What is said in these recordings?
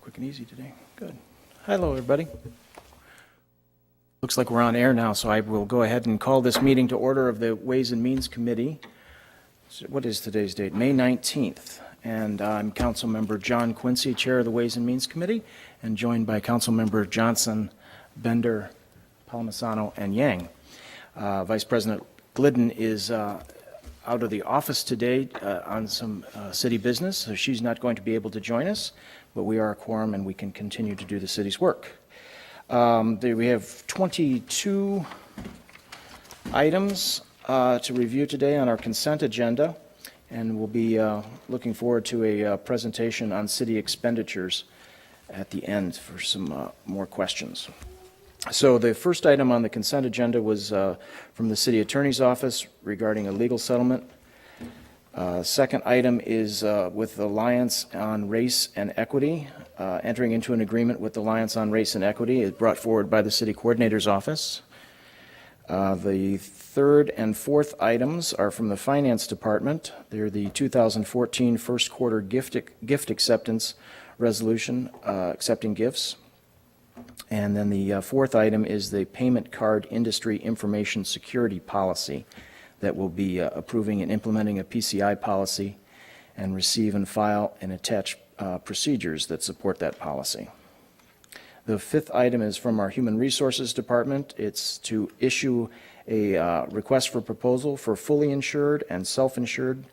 Quick and easy today. Good. Hello, everybody. Looks like we're on air now, so I will go ahead and call this meeting to order of the Ways and Means Committee. So what is today's date? May 19th. And I'm Councilmember John Quincy, Chair of the Ways and Means Committee, and joined by Councilmember Johnson, Bender, Palmisano, and Yang. Vice President Glidden is out of the office today on some city business, so she's not going to be able to join us, but we are a quorum and we can continue to do the city's work. We have 22 items to review today on our consent agenda, and we'll be looking forward to a presentation on city expenditures at the end for some more questions. So the first item on the consent agenda was from the city attorney's office regarding a legal settlement. Second item is with the Alliance on Race and Equity, entering into an agreement with the Alliance on Race and Equity. It's brought forward by the city coordinator's office. The third and fourth items are from the finance department. They're the 2014 first quarter gift acceptance resolution, accepting gifts. And then the fourth item is the payment card industry information security policy that will be approving and implementing a PCI policy and receive and file and attach procedures that support that policy. The fifth item is from our Human Resources Department. It's to issue a request for proposal for fully insured and self-insured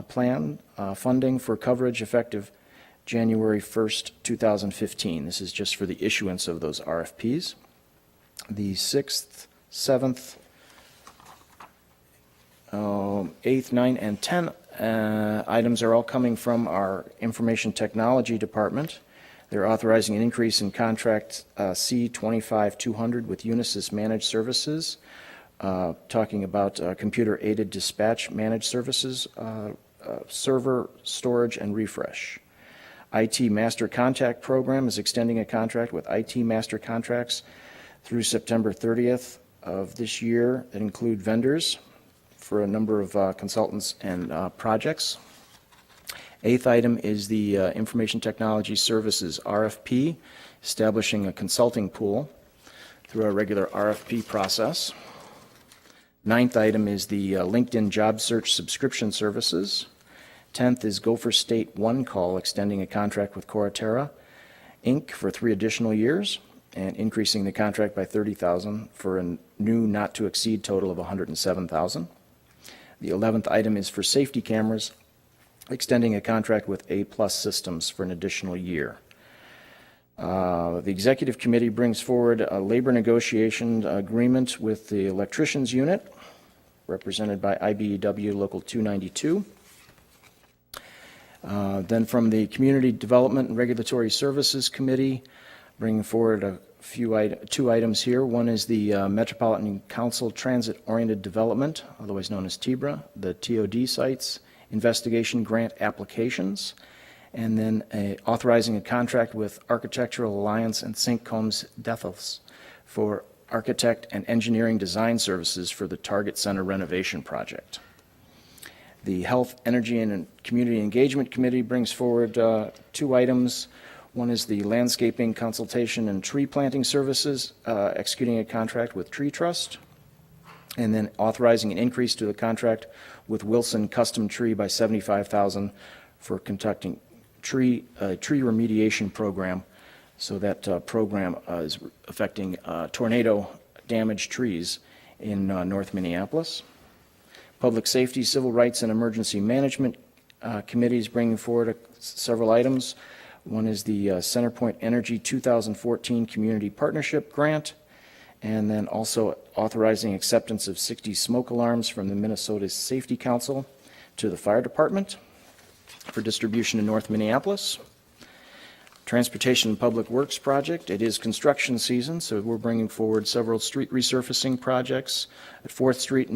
plan funding for coverage effective January 1st, 2015. This is just for the issuance of those RFPs. The 6th, 7th, 8th, 9th, and 10 items are all coming from our Information Technology Department. They're authorizing an increase in contract C25200 with Unisys Managed Services, talking about computer-aided dispatch managed services, server, storage, and refresh. IT Master Contact Program is extending a contract with IT Master Contracts through September 30th of this year that include vendors for a number of consultants and projects. Eighth item is the Information Technology Services RFP, establishing a consulting pool through our regular RFP process. Ninth item is the LinkedIn Job Search Subscription Services. 10th is Gopher State One Call, extending a contract with Coraterra, Inc. for 3 additional years and increasing the contract by $30,000 for a new not-to-exceed total of $107,000. The 11th item is for safety cameras, extending a contract with A-Plus Systems for an additional year. The Executive Committee brings forward a labor negotiation agreement with the Electricians Unit, represented by IBEW Local 292. Then from the Community Development and Regulatory Services Committee, bringing forward two items here. One is the Metropolitan Council Transit-Oriented Development, otherwise known as TIBRA, the TOD sites, investigation grant applications, and then authorizing a contract with Architectural Alliance and St. Combs Dethels for architect and engineering design services for the Target Center renovation project. The Health, Energy, and Community Engagement Committee brings forward 2 items. One is the landscaping consultation and tree planting services, executing a contract with Tree Trust, and then authorizing an increase to the contract with Wilson Custom Tree by $75,000 for conducting tree remediation program. So that program is affecting tornado damaged trees in North Minneapolis. Public Safety, Civil Rights, and Emergency Management Committees bringing forward several items. One is the Centerpoint Energy 2014 Community Partnership Grant, and then also authorizing acceptance of 60 smoke alarms from the Minnesota Safety Council to the fire department for distribution in North Minneapolis. Transportation and Public Works Project. It is construction season, so we're bringing forward several street resurfacing projects at 4th Street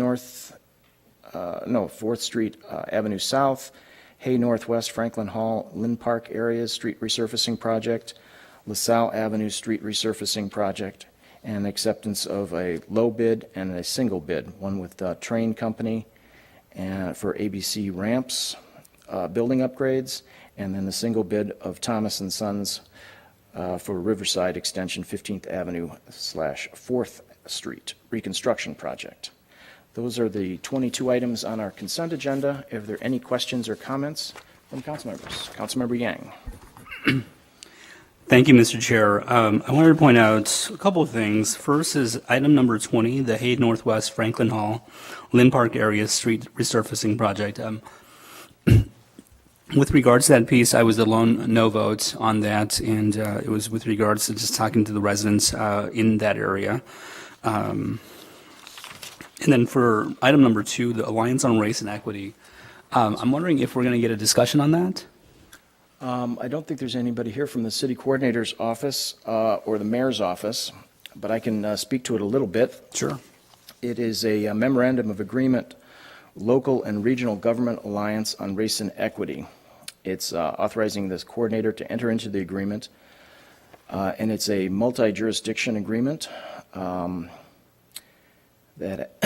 Avenue South, Hay Northwest, Franklin Hall, Lynn Park areas street resurfacing project, LaSalle Avenue street resurfacing project, and acceptance of a low bid and a single bid, one with Train Company and for ABC ramps, building upgrades, and then the single bid of Thomas and Sons for Riverside Extension 15th Avenue / 4th Street reconstruction project. Those are the 22 items on our consent agenda. If there are any questions or comments from council members, Councilmember Yang. Thank you, Mr. Chair. I wanted to point out a couple of things. First is item number 20, the Hay Northwest Franklin Hall, Lynn Park area street resurfacing project. With regards to that piece, I was the lone no vote on that, and it was with regards to just talking to the residents in that area. And then for item number 2, the Alliance on Race and Equity, I'm wondering if we're going to get a discussion on that? I don't think there's anybody here from the city coordinator's office or the mayor's office, but I can speak to it a little bit. Sure. It is a memorandum of agreement, Local and Regional Government Alliance on Race and Equity. It's authorizing this coordinator to enter into the agreement, and it's a multi-jurisdiction agreement that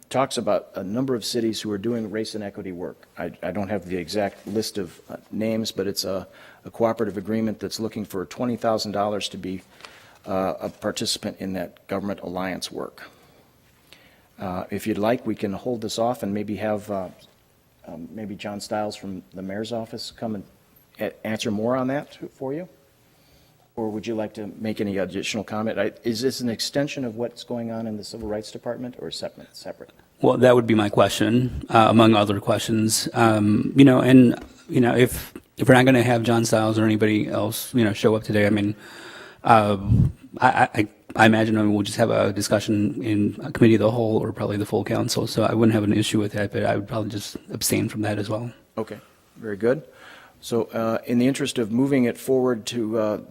talks about a number of cities who are doing race and equity work. I don't have the exact list of names, but it's a cooperative agreement that's looking for $20,000 to be a participant in that government alliance work. If you'd like, we can hold this off and maybe have maybe John Stiles from the mayor's office come and answer more on that for you. Or would you like to make any additional comment? Is this an extension of what's going on in the Civil Rights Department or separate? Well, that would be my question, among other questions. If we're not going to have John Stiles or anybody else, show up today, I mean, I imagine we'll just have a discussion in a committee of the whole or probably the full council. So I wouldn't have an issue with that, but I would probably just abstain from that as well. Okay, very good. So in the interest of moving it forward to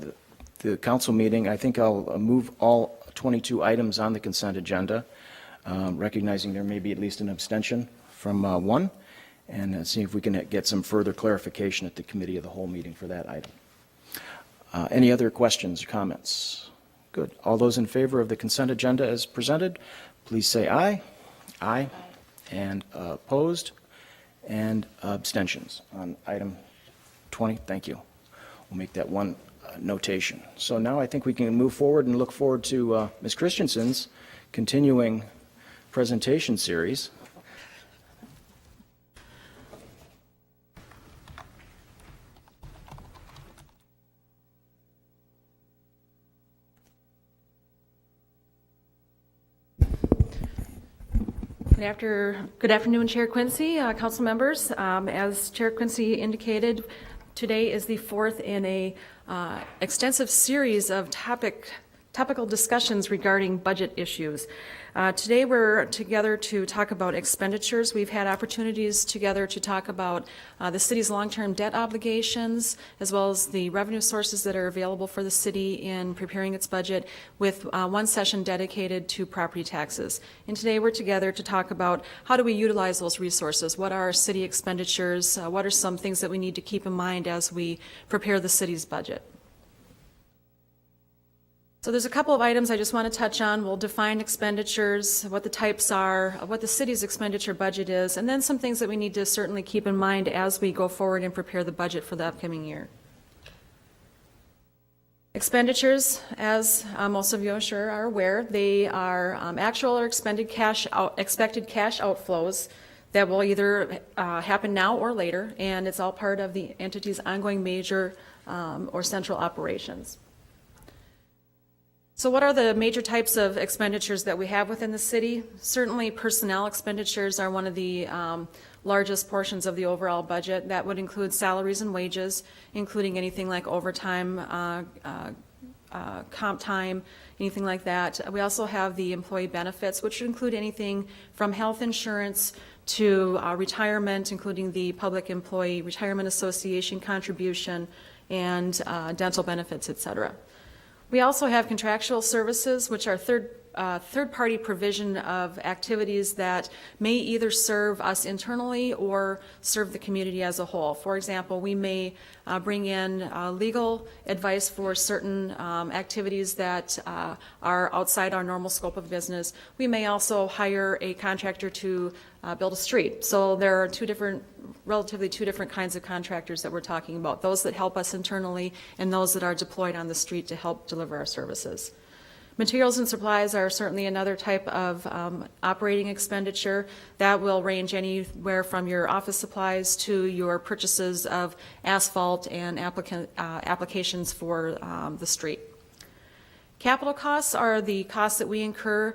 the council meeting, I think I'll move all 22 items on the consent agenda, recognizing there may be at least an abstention from one, and see if we can get some further clarification at the committee of the whole meeting for that item. Any other questions or comments? Good. All those in favor of the consent agenda as presented, please say aye. Aye. And opposed and abstentions on item 20. Thank you. We'll make that one notation. So now I think we can move forward and look forward to Ms. Christensen's continuing presentation series. Good afternoon, Chair Quincy, council members. As Chair Quincy indicated, today is the fourth in a extensive series of topical discussions regarding budget issues. Today we're together to talk about expenditures. We've had opportunities together to talk about the city's long-term debt obligations, as well as the revenue sources that are available for the city in preparing its budget, with one session dedicated to property taxes. And today we're together to talk about how do we utilize those resources, what are our city expenditures, what are some things that we need to keep in mind as we prepare the city's budget. So there's a couple of items I just want to touch on. We'll define expenditures, what the types are, what the city's expenditure budget is, and then some things that we need to certainly keep in mind as we go forward and prepare the budget for the upcoming year. Expenditures, as most of you I'm sure are aware, they are actual or expected cash outflows that will either happen now or later, and it's all part of the entity's ongoing major or central operations. So what are the major types of expenditures that we have within the city? Certainly personnel expenditures are one of the largest portions of the overall budget. That would include salaries and wages, including anything like overtime, comp time, anything like that. We also have the employee benefits, which include anything from health insurance to retirement, including the Public Employee Retirement Association contribution and dental benefits, et cetera. We also have contractual services, which are third-party provision of activities that may either serve us internally or serve the community as a whole. For example, we may bring in legal advice for certain activities that are outside our normal scope of business. We may also hire a contractor to build a street. So there are relatively two different kinds of contractors that we're talking about, those that help us internally and those that are deployed on the street to help deliver our services. Materials and supplies are certainly another type of operating expenditure that will range anywhere from your office supplies to your purchases of asphalt and applications for the street. Capital costs are the costs that we incur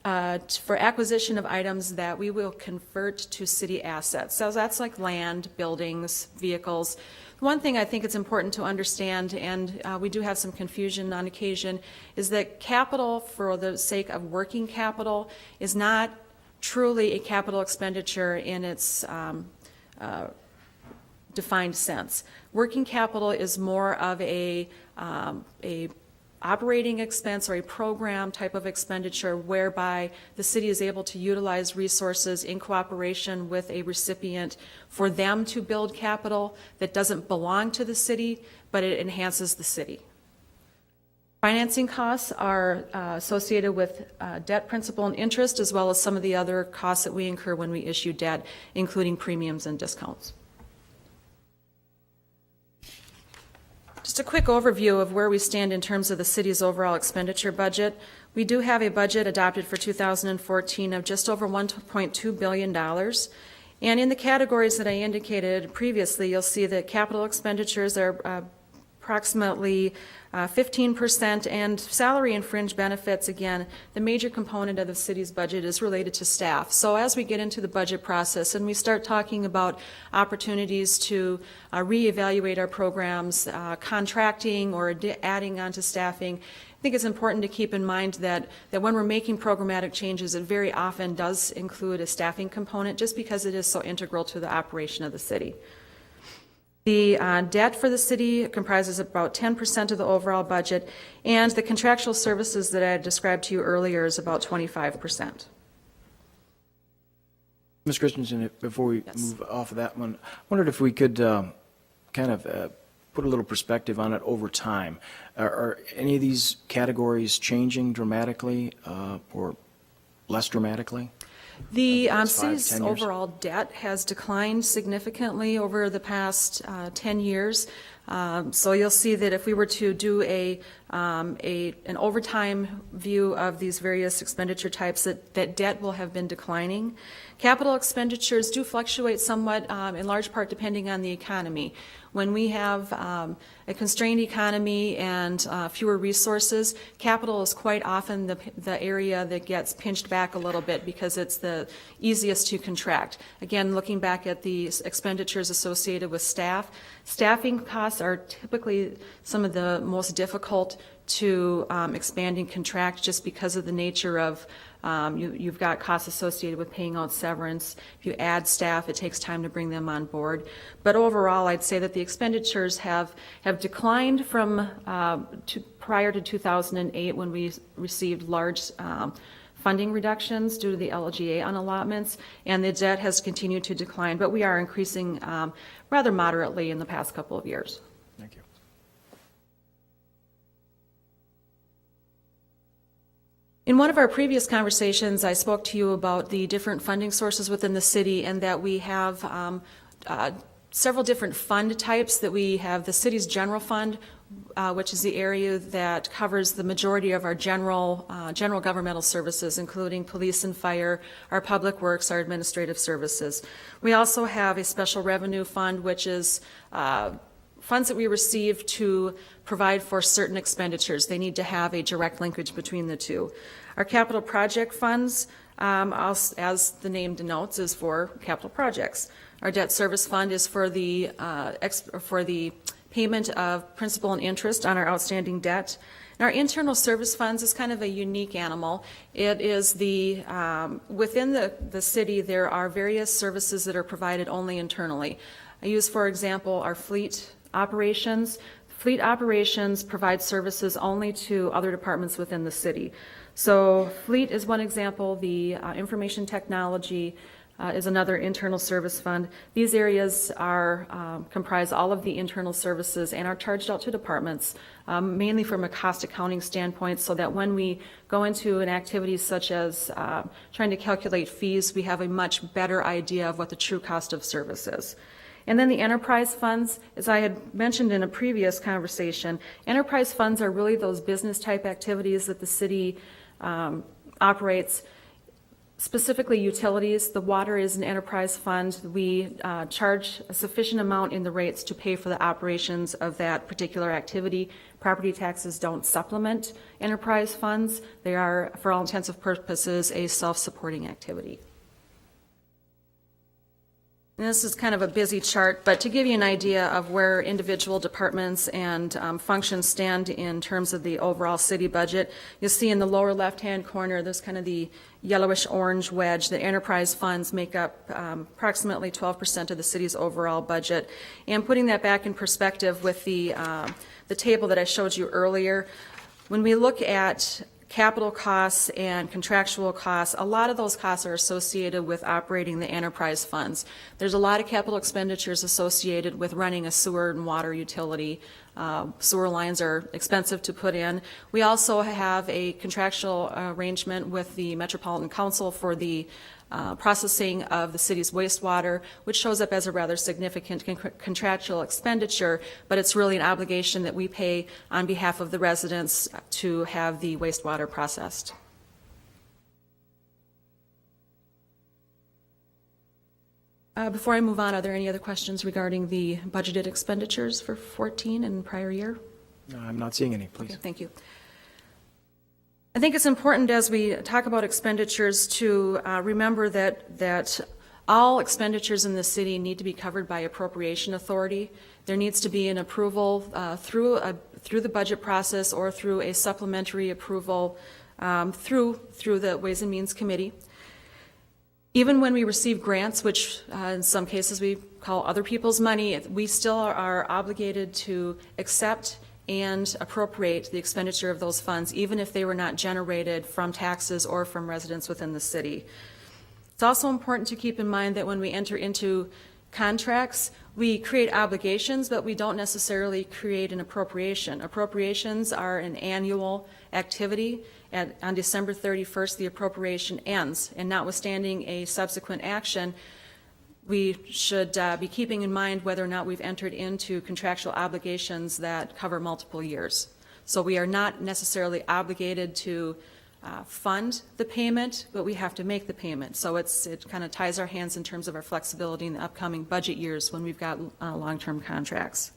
for acquisition of items that we will convert to city assets. So that's like land, buildings, vehicles. One thing I think it's important to understand, and we do have some confusion on occasion, is that capital for the sake of working capital is not truly a capital expenditure in its defined sense. Working capital is more of a operating expense or a program type of expenditure whereby the city is able to utilize resources in cooperation with a recipient for them to build capital that doesn't belong to the city, but it enhances the city. Financing costs are associated with debt principal and interest, as well as some of the other costs that we incur when we issue debt, including premiums and discounts. Just a quick overview of where we stand in terms of the city's overall expenditure budget. We do have a budget adopted for 2014 of just over $1.2 billion. And in the categories that I indicated previously, you'll see that capital expenditures are approximately 15%, and salary and fringe benefits, again, the major component of the city's budget is related to staff. So as we get into the budget process and we start talking about opportunities to reevaluate our programs, contracting or adding on to staffing, I think it's important to keep in mind that when we're making programmatic changes, it very often does include a staffing component just because it is so integral to the operation of the city. The debt for the city comprises about 10% of the overall budget, and the contractual services that I described to you earlier is about 25%. Ms. Christensen, before we move off of that one, I wondered if we could kind of put a little perspective on it over time. Are any of these categories changing dramatically or less dramatically? The Last 5, city's 10 years? overall debt has declined significantly over the past 10 years. So you'll see that if we were to do an overtime view of these various expenditure types, that debt will have been declining. Capital expenditures do fluctuate somewhat, in large part depending on the economy. When we have a constrained economy and fewer resources, capital is quite often the area that gets pinched back a little bit because it's the easiest to contract. Again, looking back at the expenditures associated with staffing costs are typically some of the most difficult to expand and contract just because of the nature of you've got costs associated with paying out severance. If you add staff, it takes time to bring them on board. But overall, I'd say that the expenditures have declined from prior to 2008 when we received large funding reductions due to the LGA unallotments, and the debt has continued to decline, but we are increasing rather moderately in the past couple of years. Thank you. In one of our previous conversations, I spoke to you about the different funding sources within the city and that we have several different fund types. That we have the city's general fund, which is the area that covers the majority of our general governmental services, including police and fire, our public works, our administrative services. We also have a special revenue fund, which is funds that we receive to provide for certain expenditures. They need to have a direct linkage between the two. Our capital project funds, as the name denotes, is for capital projects. Our debt service fund is for the payment of principal and interest on our outstanding debt. And our internal service funds is kind of a unique animal. It is within the city, there are various services that are provided only internally. I use, for example, our fleet operations. Fleet operations provide services only to other departments within the city. So fleet is one example. The information technology is another internal service fund. These areas are comprise all of the internal services and are charged out to departments, mainly from a cost accounting standpoint, so that when we go into an activity such as trying to calculate fees, we have a much better idea of what the true cost of service is. And then the enterprise funds, as I had mentioned in a previous conversation, enterprise funds are really those business type activities that the city operates. Specifically utilities, the water is an enterprise fund. We charge a sufficient amount in the rates to pay for the operations of that particular activity. Property taxes don't supplement enterprise funds. They are, for all intents and purposes, a self-supporting activity. And this is kind of a busy chart, but to give you an idea of where individual departments and functions stand in terms of the overall city budget, you'll see in the lower left-hand corner, there's kind of the yellowish-orange wedge that enterprise funds make up approximately 12% of the city's overall budget. And putting that back in perspective with the table that I showed you earlier, when we look at capital costs and contractual costs, a lot of those costs are associated with operating the enterprise funds. There's a lot of capital expenditures associated with running a sewer and water utility. Sewer lines are expensive to put in. We also have a contractual arrangement with the Metropolitan Council for the processing of the city's wastewater, which shows up as a rather significant contractual expenditure, but it's really an obligation that we pay on behalf of the residents to have the wastewater processed. Before I move on, are there any other questions regarding the budgeted expenditures for 14 and prior year? No, I'm not seeing any, please. Okay, thank you. I think it's important as we talk about expenditures to remember that all expenditures in the city need to be covered by appropriation authority. There needs to be an approval through the budget process or through a supplementary approval through the Ways and Means Committee. Even when we receive grants, which in some cases we call other people's money, we still are obligated to accept and appropriate the expenditure of those funds, even if they were not generated from taxes or from residents within the city. It's also important to keep in mind that when we enter into contracts, we create obligations, but we don't necessarily create an appropriation. Appropriations are an annual activity. On December 31st, the appropriation ends, and notwithstanding a subsequent action, we should be keeping in mind whether or not we've entered into contractual obligations that cover multiple years. So we are not necessarily obligated to fund the payment, but we have to make the payment. So it kind of ties our hands in terms of our flexibility in the upcoming budget years when we've got long-term contracts.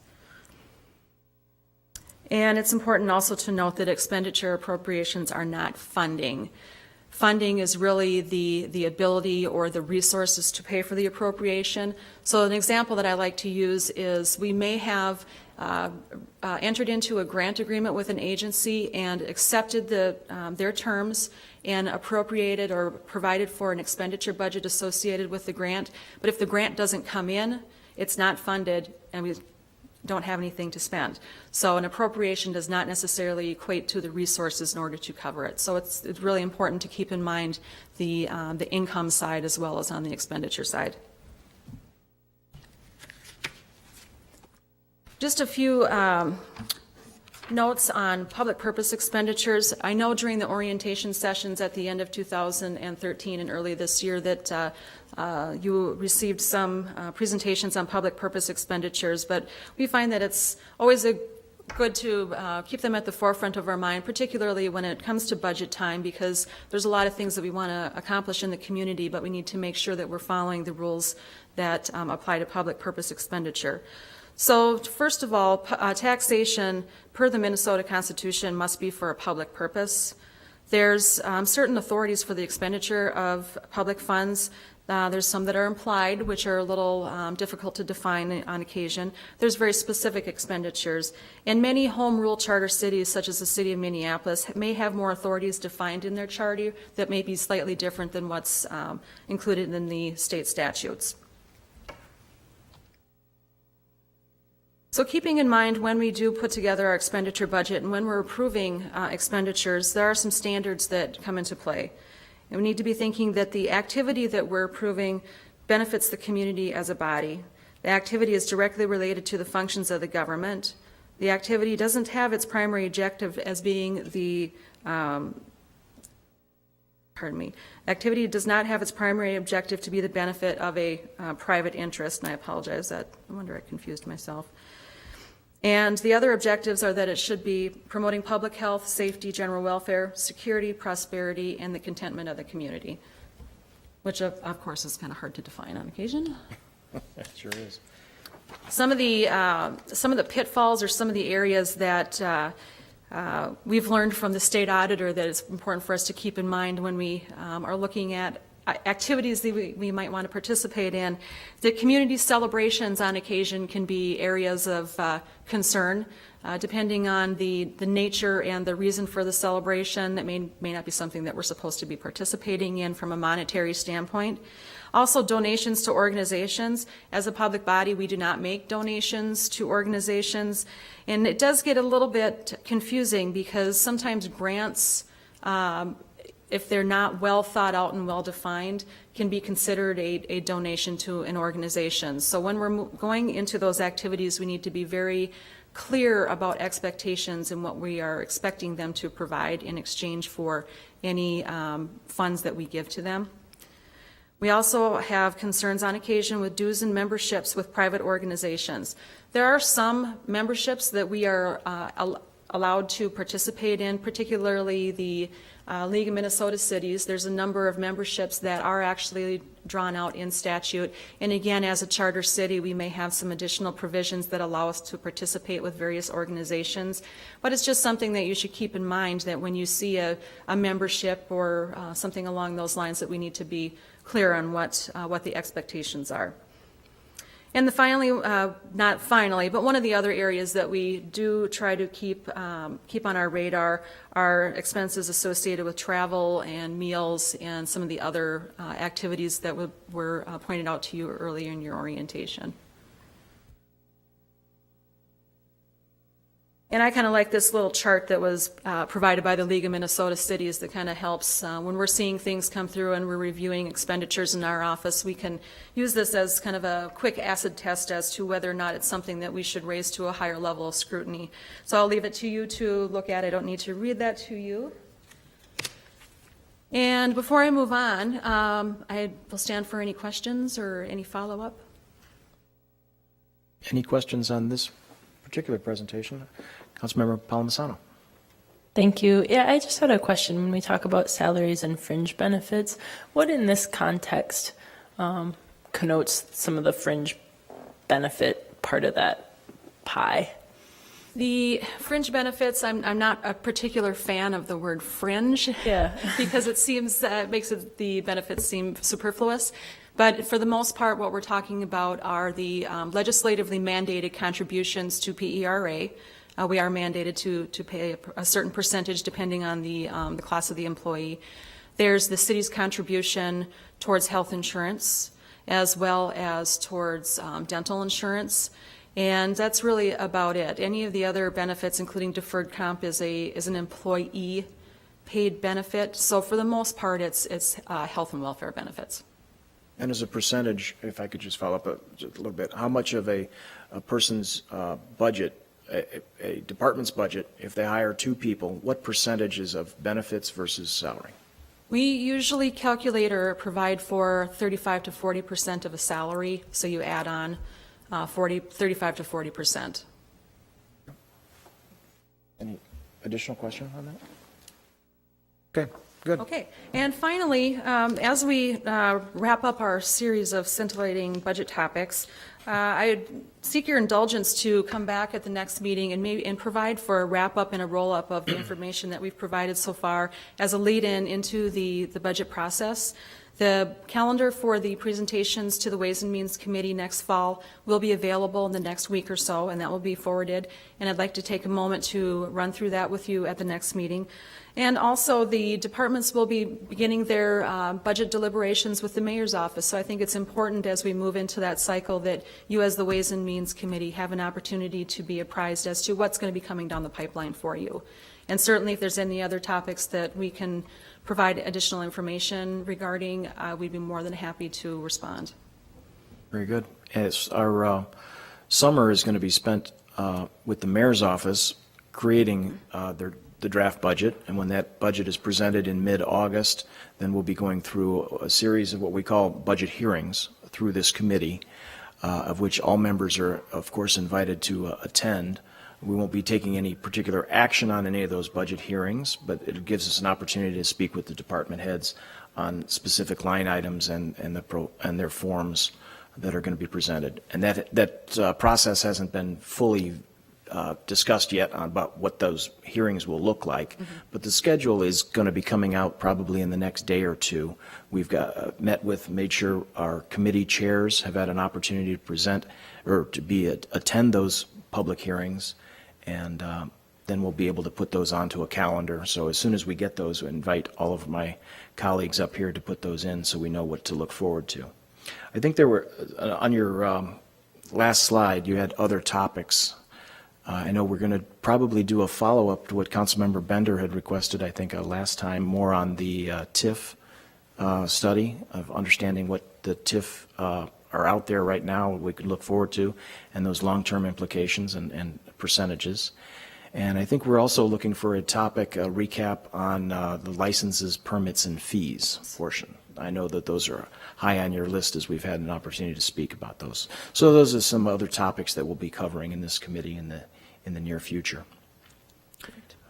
And it's important also to note that expenditure appropriations are not funding. Funding is really the ability or the resources to pay for the appropriation. So an example that I like to use is we may have entered into a grant agreement with an agency and accepted their terms and appropriated or provided for an expenditure budget associated with the grant. But if the grant doesn't come in, it's not funded and we don't have anything to spend. So an appropriation does not necessarily equate to the resources in order to cover it. So it's really important to keep in mind the income side as well as on the expenditure side. Just a few notes on public purpose expenditures. I know during the orientation sessions at the end of 2013 and early this year that you received some presentations on public purpose expenditures, but we find that it's always good to keep them at the forefront of our mind, particularly when it comes to budget time, because there's a lot of things that we want to accomplish in the community, but we need to make sure that we're following the rules that apply to public purpose expenditure. So first of all, taxation per the Minnesota Constitution must be for a public purpose. There's certain authorities for the expenditure of public funds. There's some that are implied, which are a little difficult to define on occasion. There's very specific expenditures. And many home rule charter cities, such as the city of Minneapolis, may have more authorities defined in their charter that may be slightly different than what's included in the state statutes. So keeping in mind when we do put together our expenditure budget and when we're approving expenditures, there are some standards that come into play. And we need to be thinking that the activity that we're approving benefits the community as a body. The activity is directly related to the functions of the government. The activity doesn't have its primary objective as being the, activity does not have its primary objective to be the benefit of a private interest, and I apologize that, I wonder I confused myself. And the other objectives are that it should be promoting public health, safety, general welfare, security, prosperity, and the contentment of the community, which of course is kind of hard to define on occasion. It sure is. Some of the pitfalls or some of the areas that we've learned from the state auditor that it's important for us to keep in mind when we are looking at activities that we might want to participate in. The community celebrations on occasion can be areas of concern. Depending on the nature and the reason for the celebration, it may not be something that we're supposed to be participating in from a monetary standpoint. Also, donations to organizations. As a public body, we do not make donations to organizations. And it does get a little bit confusing because sometimes grants, if they're not well thought out and well defined, can be considered a donation to an organization. So when we're going into those activities, we need to be very clear about expectations and what we are expecting them to provide in exchange for any funds that we give to them. We also have concerns on occasion with dues and memberships with private organizations. There are some memberships that we are allowed to participate in, particularly the League of Minnesota Cities. There's a number of memberships that are actually drawn out in statute. And again, as a charter city, we may have some additional provisions that allow us to participate with various organizations. But it's just something that you should keep in mind, that when you see a membership or something along those lines, that we need to be clear on what the expectations are. And finally, not finally, but one of the other areas that we do try to keep on our radar are expenses associated with travel and meals and some of the other activities that were pointed out to you earlier in your orientation. And I kind of like this little chart that was provided by the League of Minnesota Cities that kind of helps when we're seeing things come through and we're reviewing expenditures in our office. We can use this as kind of a quick acid test as to whether or not it's something that we should raise to a higher level of scrutiny. So I'll leave it to you to look at. I don't need to read that to you. And before I move on, I will stand for any questions or any follow-up. Any questions on this particular presentation? Councilmember Palmisano. Thank you. Yeah, I just had a question. When we talk about salaries and fringe benefits, what in this context connotes some of the fringe benefit part of that pie? The fringe benefits, I'm not a particular fan of the word fringe. Yeah. Because it seems makes the benefits seem superfluous. But for the most part, what we're talking about are the legislatively mandated contributions to PERA. We are mandated to pay a certain percentage depending on the class of the employee. There's the city's contribution towards health insurance as well as towards dental insurance. And that's really about it. Any of the other benefits, including deferred comp, is an employee paid benefit. So for the most part, it's health and welfare benefits. And as a percentage, if I could just follow up just a little bit, how much of a person's budget, a department's budget, if they hire two people, what percentage is of benefits versus salary? We usually calculate or provide for 35 to 40% of a salary, so you add on 35 to 40%. Any additional question on that? Okay, good. Okay, and finally, as we wrap up our series of scintillating budget topics, I seek your indulgence to come back at the next meeting and provide for a wrap-up and a roll-up of the information that we've provided so far as a lead-in into the budget process. The calendar for the presentations to the Ways and Means Committee next fall will be available in the next week or so, and that will be forwarded. And I'd like to take a moment to run through that with you at the next meeting. And also, the departments will be beginning their budget deliberations with the mayor's office. So I think it's important as we move into that cycle that you, as the Ways and Means Committee, have an opportunity to be apprised as to what's going to be coming down the pipeline for you. And certainly, if there's any other topics that we can provide additional information regarding, we'd be more than happy to respond. Very good. As our summer is going to be spent with the mayor's office creating the draft budget, and when that budget is presented in mid-August, then we'll be going through a series of what we call budget hearings through this committee, of which all members are, of course, invited to attend. We won't be taking any particular action on any of those budget hearings, but it gives us an opportunity to speak with the department heads on specific line items and their forms that are going to be presented. And that process hasn't been fully discussed yet about what those hearings will look like, but the schedule is going to be coming out probably in the next day or two. We've made sure our committee chairs have had an opportunity to present or to attend those public hearings, and then we'll be able to put those onto a calendar. So as soon as we get those, we invite all of my colleagues up here to put those in so we know what to look forward to. I think there were, on your last slide, you had other topics. I know we're going to probably do a follow-up to what Councilmember Bender had requested, I think, last time, more on the TIF study of understanding what the TIF are out there right now, we could look forward to, and those long-term implications and percentages. And I think we're also looking for a topic, a recap on the licenses, permits, and fees portion. I know that those are high on your list as we've had an opportunity to speak about those. So those are some other topics that we'll be covering in this committee in the near future.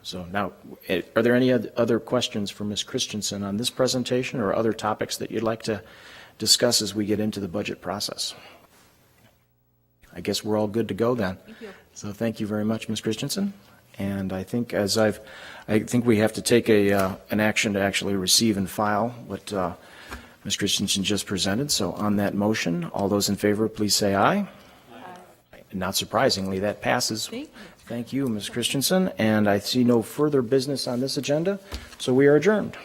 So now, are there any other questions for Ms. Christensen on this presentation or other topics that you'd like to discuss as we get into the budget process? I guess we're all good to go then. Thank you. So thank you very much, Ms. Christensen. And I think I think we have to take an action to actually receive and file what Ms. Christensen just presented. So on that motion, all those in favor, please say aye. Aye. Not surprisingly, that passes. Thank you, Ms. Christensen. And I see no further business on this agenda, so we are adjourned.